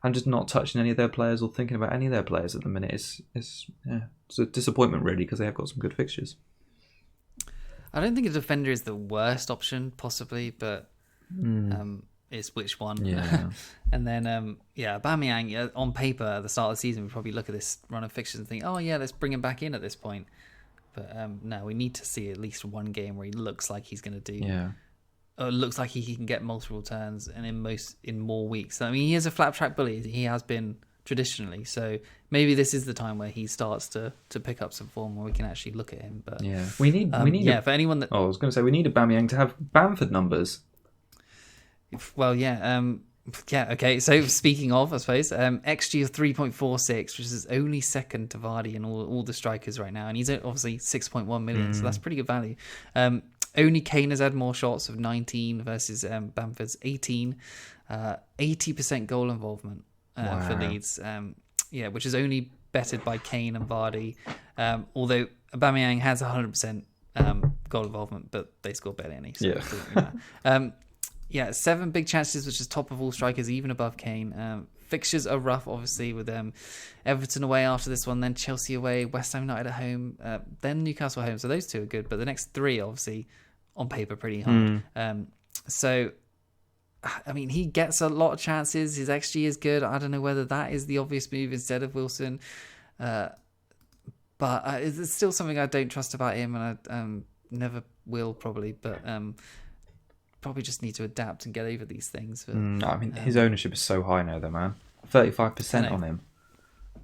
I'm just not touching any of their players or thinking about any of their players at the minute. It's a disappointment really because they have got some good fixtures. I don't think a defender is the worst option possibly, but it's which one. Yeah. And then Aubameyang on paper at the start of the season we probably look at this run of fixtures and think, oh yeah, let's bring him back in at this point. But no, we need to see at least 1 game where he looks like he's going to do. Yeah. Or looks like he can get multiple turns and in more weeks. I mean, he is a flat track bully. He has been traditionally. So maybe this is the time where he starts to pick up some form where we can actually look at him. But yeah, we need for anyone that. Oh, I was going to say we need Aubameyang to have Bamford numbers. Well, yeah. Okay. So speaking of, I suppose, XG of 3.46, which is only second to Vardy and all the strikers right now, and he's obviously 6.1 million, so that's pretty good value. Only Kane has had more shots of 19 versus Bamford's 18. 80% goal involvement for Leeds, which is only bettered by Kane and Vardy. Although Aubameyang has 100% goal involvement, but they score barely any. So yeah. 7 big chances, which is top of all strikers, even above Kane. Fixtures are rough, obviously, with Everton away after this one, then Chelsea away, West Ham United at home, then Newcastle at home. So those 2 are good, but the next 3, obviously, on paper, pretty hard. So, I mean, he gets a lot of chances. His XG is good. I don't know whether that is the obvious move instead of Wilson. But it's still something I don't trust about him, and I never will, probably. But probably just need to adapt and get over these things. But, I mean, his ownership is so high now, though, man. 35% on him.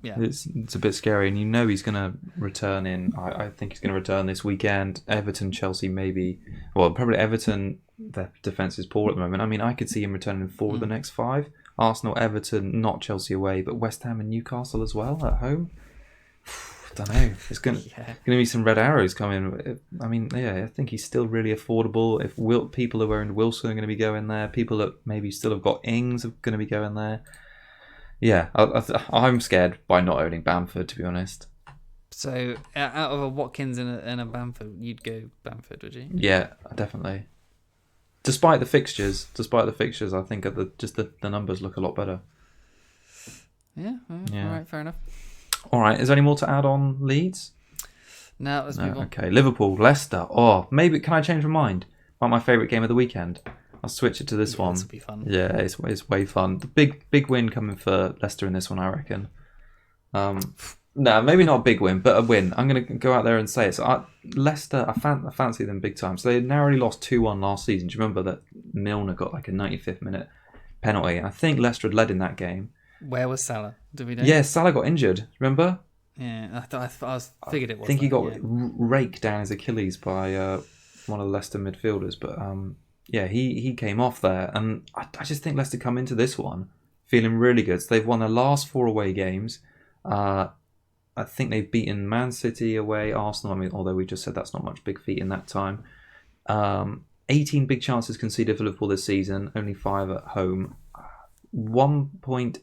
Yeah, it's a bit scary, and you know he's going to return in. I think he's going to return this weekend. Everton, Chelsea, maybe. Well, probably Everton. Their defense is poor at the moment. I mean, I could see him returning 4 of the next 5. Arsenal, Everton, not Chelsea away, but West Ham and Newcastle as well at home. I don't know. It's going to be some red arrows coming. I mean, I think he's still really affordable. If people who owned Wilson are going to be going there, people that maybe still have got Ings are going to be going there. Yeah, I'm scared by not owning Bamford, to be honest. So, out of a Watkins and a Bamford, you'd go Bamford, would you? Yeah, definitely. Despite the fixtures, I think the numbers look a lot better. Yeah. All right, fair enough. All right, is there any more to add on Leeds? No, let's move on. Okay, Liverpool, Leicester. Oh, maybe can I change my mind? About my favourite game of the weekend. I'll switch it to this one. This will be fun. Yeah, it's way fun. The big win coming for Leicester in this one, I reckon. No, maybe not a big win, but a win. I'm going to go out there and say it. So Leicester, I fancy them big time. So they narrowly lost 2-1 last season. Do you remember that Milner got like a 95th minute penalty? I think Leicester had led in that game. Where was Salah? Do we know? Yeah, Salah got injured. Remember? Yeah, I figured it was. I think he got raked down his Achilles by one of the Leicester midfielders. But yeah, he came off there. And I just think Leicester come into this one feeling really good. So they've won their last 4 away games. I think they've beaten Man City away, Arsenal. I mean, although we just said that's not much big feat in that time. 18 big chances conceded for Liverpool this season, only 5 at home. 1.06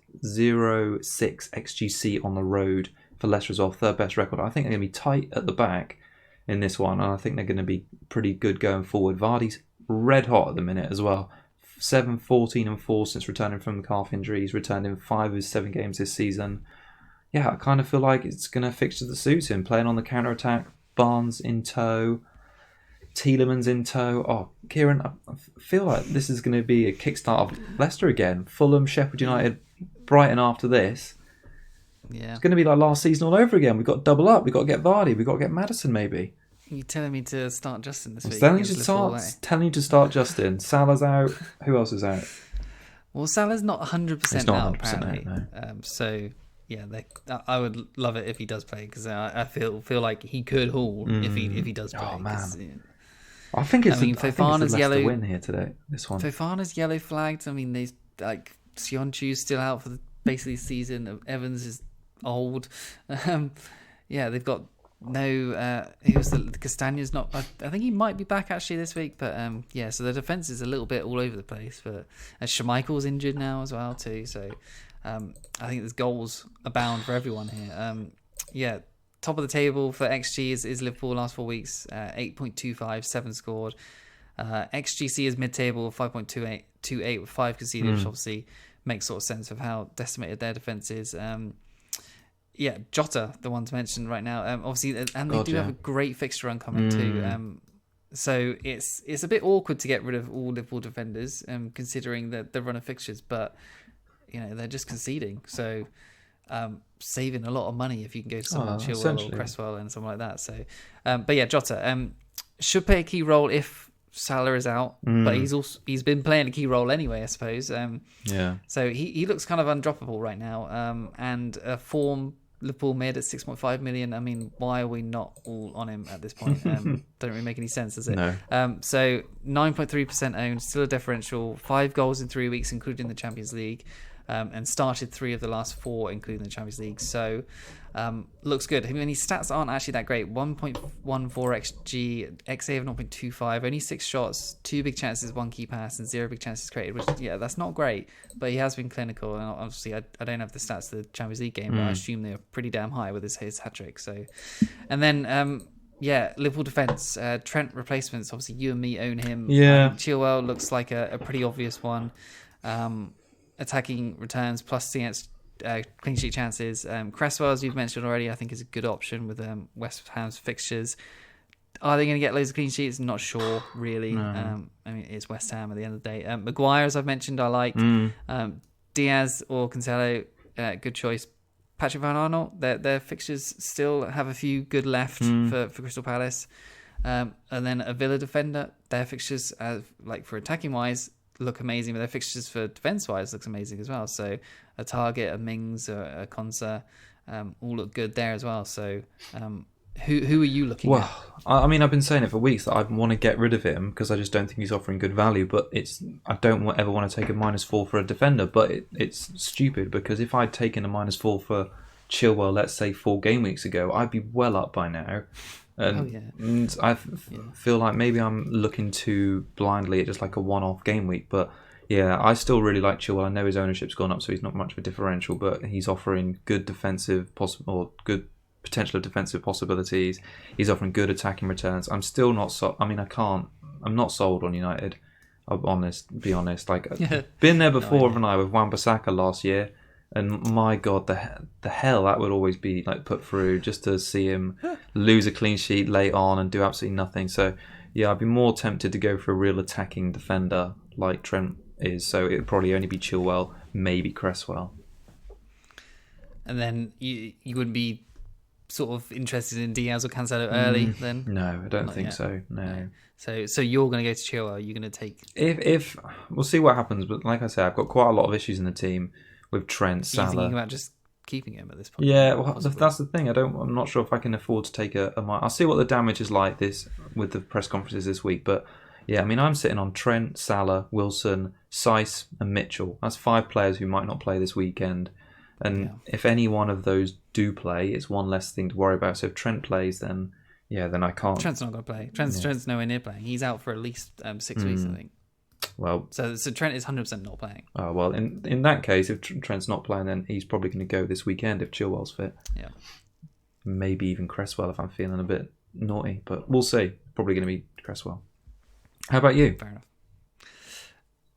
XGC on the road for Leicester as well, third best record. I think they're going to be tight at the back in this one, and I think they're going to be pretty good going forward. Vardy's red hot at the minute as well. 7, 14 and 4 since returning from the calf injury. He's returned in 5 of his 7 games this season. Yeah, I kind of feel like it's going to fixture that suits him. Playing on the counter-attack, Barnes in tow, Tielemans in tow. Oh, Kieran, I feel like this is going to be a kickstart of Leicester again. Fulham, Sheffield United, Brighton after this. Yeah. It's going to be like last season all over again. We've got to double up. We've got to get Vardy. We've got to get Maddison maybe. You're telling me to start Justin this week? Telling you to start Justin. Salah's out. Who else is out? Well, Salah's not 100% out, apparently. No. So... yeah, I would love it if he does play because I feel like he could haul if he does play. Oh man, I think it's Fofana's yellow win here today. This one, Fofana's yellow flagged. I mean, they like Sionchu's still out for basically the season. Evans is old. Yeah, they've got no. Castagne's not. I think he might be back actually this week, but yeah. So the defense is a little bit all over the place. But Schmeichel's injured now as well too. So. I think there's goals abound for everyone here. Yeah, top of the table for XG is Liverpool last 4 weeks, 8.25, 7 scored. XGC is mid-table, 5.28 with 5 conceded, which obviously makes sort of sense of how decimated their defence is. Yeah, Jota, the one to mention right now. Obviously, and they have a great fixture run coming too. So it's a bit awkward to get rid of all Liverpool defenders, considering the run of fixtures, but they're just conceding. So saving a lot of money if you can go to someone Chilwell or Cresswell and something like that. So, but yeah, Jota should play a key role if Salah is out, but he's been playing a key role anyway, I suppose. Yeah. So he looks kind of undroppable right now. And form Liverpool mid at 6.5 million. I mean, why are we not all on him at this point? Don't really make any sense, does it? No. So 9.3% owned, still a differential, 5 goals in 3 weeks, including the Champions League. And started 3 of the last 4, including the Champions League. So, looks good. I mean, his stats aren't actually that great. 1.14 XG, XA of 0.25, only 6 shots, 2 big chances, 1 key pass, and 0 big chances created, which, yeah, that's not great. But he has been clinical. And obviously, I don't have the stats of the Champions League game, but I assume they're pretty damn high with his hat-trick. So, and then... yeah, Liverpool defence, Trent replacements. Obviously, you and me own him. Yeah. Chilwell looks like a pretty obvious one. Attacking returns plus against clean sheet chances. Cresswell, as you've mentioned already, I think is a good option with West Ham's fixtures. Are they going to get loads of clean sheets? Not sure, really. No. I mean, it's West Ham at the end of the day. Maguire, as I've mentioned, I like. Diaz or Cancelo, good choice. Patrick Van Arnold, their fixtures still have a few good left for Crystal Palace. And then a Villa defender, their fixtures, like for attacking wise, look amazing, but their fixtures for defence wise looks amazing as well. So a Target, a Mings, a Konsa, all look good there as well. So who are you looking at? I mean, I've been saying it for weeks that I want to get rid of him because I just don't think he's offering good value. But I don't ever want to take a -4 for a defender. But it's stupid because if I'd taken a -4 for Chilwell, let's say 4 game weeks ago, I'd be well up by now. And I feel like maybe I'm looking too blindly at just like a one-off game week. But yeah, I still really like Chilwell. I know his ownership's gone up, so he's not much of a differential, but he's offering good good potential of defensive possibilities. He's offering good attacking returns. I'm still not I'm not sold on United. I'll be honest. Like, been there before, haven't I, with Wan-Bissaka last year. And my God, the hell that would always be like put through just to see him lose a clean sheet late on and do absolutely nothing. So yeah, I'd be more tempted to go for a real attacking defender like Trent is. So it'd probably only be Chilwell, maybe Cresswell. And then you wouldn't be sort of interested in Diaz or Cancelo early? Then No, I don't Not think yet. so. No. So you're going to go to Chilwell. You're going to take. If we'll see what happens, but like I said, I've got quite a lot of issues in the team with Trent, Are you thinking Salah. about just keeping him at this point? Yeah, well, Possibly. that's the thing. I'm not sure if I can afford to take a. I'll see what the damage is like this with the press conferences this week. But yeah, I mean, I'm sitting on Trent, Salah, Wilson, Seiss, and Mitchell. That's 5 players who might not play this weekend. And if any one of those do play, it's one less thing to worry about. So if Trent plays, then I can't. Trent's not going to play. Trent's nowhere near playing. He's out for at least 6 weeks, I think. Well, so Trent is 100% not playing. Oh well, in that case, if Trent's not playing, then he's probably going to go this weekend if Chilwell's fit. Yeah. Maybe even Cresswell if I'm feeling a bit naughty, but we'll see. Probably going to be Cresswell. How about you? Fair enough.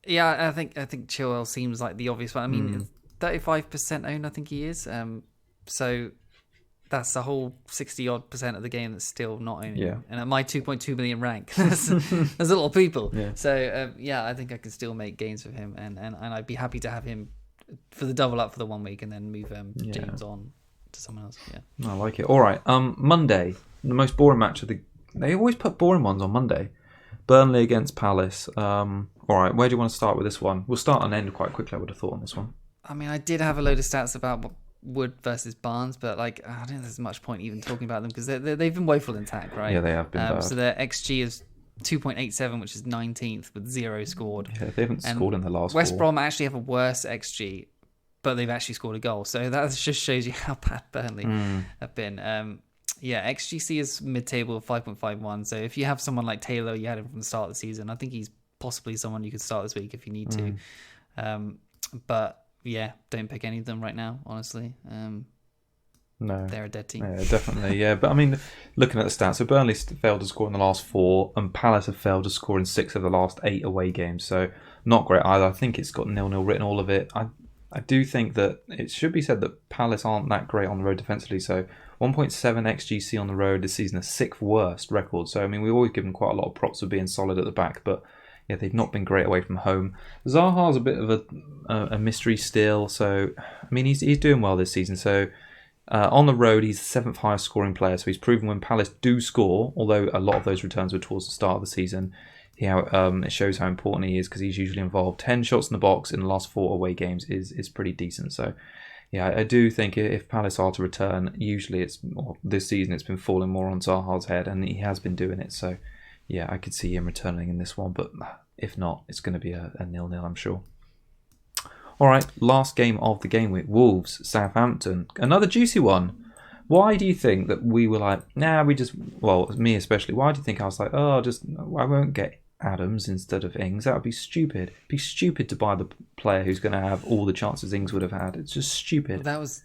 Yeah, I think Chilwell seems like the obvious one. I mean, 35% owned, I think he is. So that's the whole 60-odd% of the game that's still not owning. Yeah. And at my 2.2 million rank, there's a lot of people. Yeah. So I think I can still make gains with him, and I'd be happy to have him for the double up for the 1 week, and then move James on to someone else. Yeah, I like it. All right, Monday, the most boring match of the. They always put boring ones on Monday. Burnley against Palace. All right, where do you want to start with this one? We'll start and end quite quickly, I would have thought, on this one. I mean, I did have a load of stats about Wood versus Barnes, but I don't think there's much point even talking about them because they've been woeful in attack, right? Yeah, they have been bad. So their XG is 2.87, which is 19th with 0 scored. Yeah, they haven't scored in the last West 4. Brom actually have a worse XG, but they've actually scored a goal. So that just shows you how bad Burnley have been. XGC is mid-table of 5.51. So if you have someone like Taylor, you had him from the start of the season, I think he's possibly someone you could start this week if you need to. But yeah, don't pick any of them right now, honestly. No. They're a dead team. Yeah, definitely, yeah. But I mean, looking at the stats, so Burnley failed to score in the last 4, and Palace have failed to score in 6 of the last 8 away games. So not great either. I think it's got 0-0 written all of it. I do think that it should be said that Palace aren't that great on the road defensively. So 1.7 XGC on the road this season, a 6th worst record. So I mean, we've always given quite a lot of props for being solid at the back, but yeah, they've not been great away from home. Zaha's a bit of a mystery still. So I mean, he's doing well this season. So on the road, he's the 7th highest scoring player. So he's proven when Palace do score, although a lot of those returns were towards the start of the season. It shows how important he is because he's usually involved. 10 shots in the box in the last 4 away games is pretty decent. So yeah, I do think if Palace are to return, usually this season it's been falling more on Zaha's head, and he has been doing it. So yeah, I could see him returning in this one, but if not, it's going to be a 0-0, I'm sure. All right, last game of the game week, Wolves, Southampton. Another juicy one. Why do you think that we were like, me especially, why do you think I was like, I won't get Adams instead of Ings? That would be stupid. It'd be stupid to buy the player who's going to have all the chances Ings would have had. It's just stupid. That was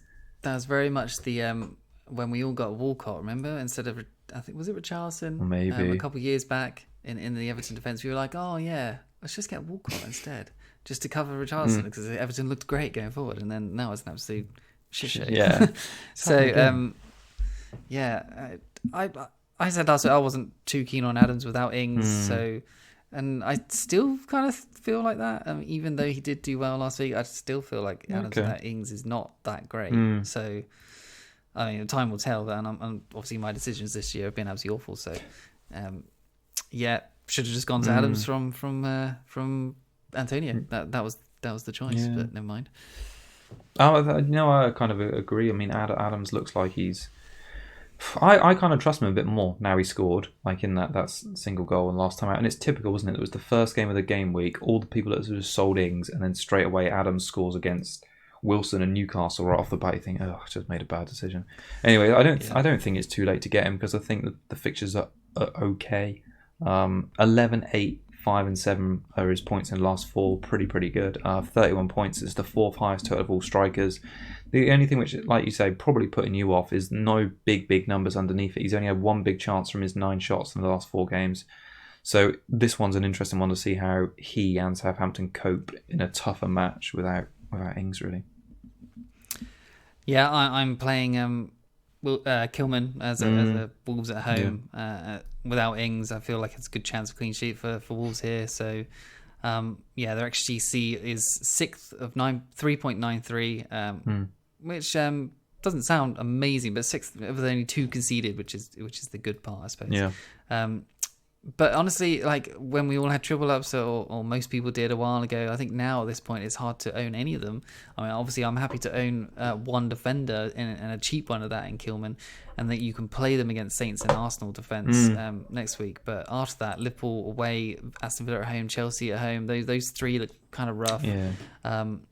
very much the when we all got Walcott, remember? Instead of, I think, was it Richarlison? Maybe. A couple of years back in the Everton defence, we were like, oh yeah, let's just get Walcott instead. Just to cover Richarlison because Everton looked great going forward, and then now it's an absolute shit show. Yeah. So I said last week I wasn't too keen on Adams without Ings, so, and I still kind of feel like that. Even though he did do well last week, I still feel like Adams without Ings is not that great. So I mean, time will tell. And I'm obviously my decisions this year have been absolutely awful. So should have just gone to Adams from Antonio. That was the choice, but never mind. I kind of agree. I mean, Adams looks like he's. I kind of trust him a bit more now he scored, like in that single goal and last time out. And it's typical, wasn't it? It was the first game of the game week. All the people that just sold Ings, and then straight away Adams scores against Wilson and Newcastle right off the bat. You think, I just made a bad decision. Anyway, I don't think it's too late to get him because I think that the fixtures are okay. 11, 8, 5 and 7 are his points in the last 4. Pretty good. 31 points is the 4th highest total of all strikers. The only thing which, like you say, probably putting you off is no big numbers underneath it. He's only had 1 big chance from his 9 shots in the last 4 games. So this one's an interesting one to see how he and Southampton cope in a tougher match without Ings, really. Yeah, I'm playing Kilman as a Wolves at home. Without Ings, I feel like it's a good chance of clean sheet for Wolves here. So their XGC is 6th of 3.93, which doesn't sound amazing, but 6th with only 2 conceded, which is the good part, I suppose. Yeah. But honestly, like when we all had triple ups, or most people did a while ago, I think now at this point it's hard to own any of them. I mean, obviously I'm happy to own one defender and a cheap one of that in Kilman, and that you can play them against Saints and Arsenal defence next week. But after that, Liverpool away, Aston Villa at home, Chelsea at home, those 3 look kind of rough. Yeah.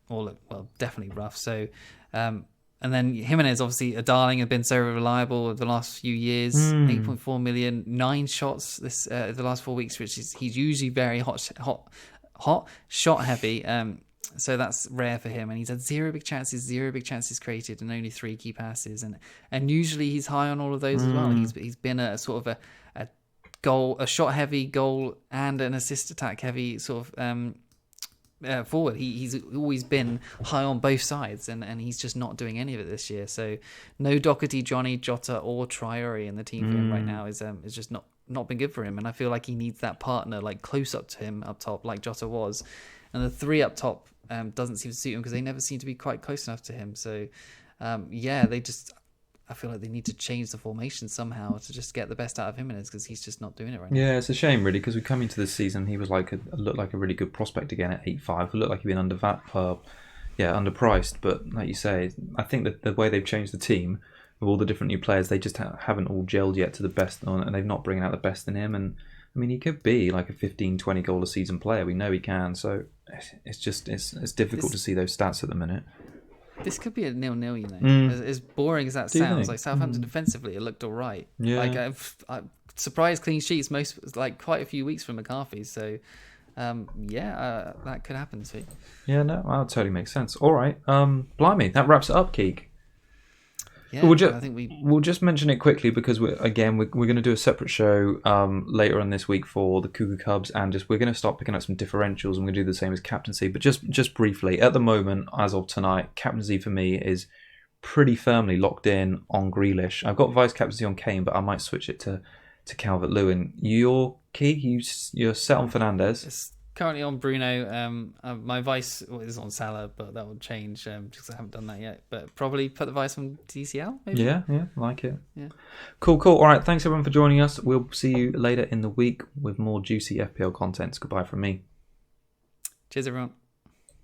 Or look, well, definitely rough. So. And then Jimenez, obviously a darling, has been so reliable over the last few years. 8.4 million, 9 shots the last 4 weeks, which is he's usually very hot shot heavy. So that's rare for him. And he's had 0 big chances created, and only 3 key passes. And usually he's high on all of those as well. He's been a sort of a shot heavy goal and an assist attack heavy sort of. Forward. He's always been high on both sides, and he's just not doing any of it this year. So no Doherty, Johnny, Jota or Traore in the team for him right now is just not been good for him. And I feel like he needs that partner like close up to him up top, like Jota was. And the 3 up top doesn't seem to suit him because they never seem to be quite close enough to him. So I feel like they need to change the formation somehow to just get the best out of Jimenez, because he's just not doing it right now. Yeah, it's a shame really, because we come into this season, he was looked like a really good prospect again at 8.5. Looked like he'd been underpriced. But like you say, I think that the way they've changed the team with all the different new players, they just haven't all gelled yet to the best, and they've not bringing out the best in him. And I mean, he could be like a 15-20 goal a season player. We know he can. So it's difficult to see those stats at the minute. This could be a 0-0, you know. As boring as that sounds, like Southampton defensively, it looked all right. Yeah. Like I'm surprised clean sheets quite a few weeks from McCarthy. So, that could happen too. Yeah, no, that totally makes sense. All right, blimey, that wraps it up, Keeg. Yeah, I think we'll just mention it quickly because we're going to do a separate show later on this week for the Cougar Cubs, and we're going to start picking up some differentials, and we're going to do the same as captaincy. But just briefly, at the moment, as of tonight, captaincy for me is pretty firmly locked in on Grealish. I've got vice captaincy on Kane, but I might switch it to Calvert-Lewin. You're set on Fernandes. It's currently on Bruno. My vice is on Salah, but that will change because I haven't done that yet. But probably put the vice on DCL, maybe? Yeah, like it. Yeah. Cool. All right, thanks everyone for joining us. We'll see you later in the week with more juicy FPL content. Goodbye from me. Cheers, everyone.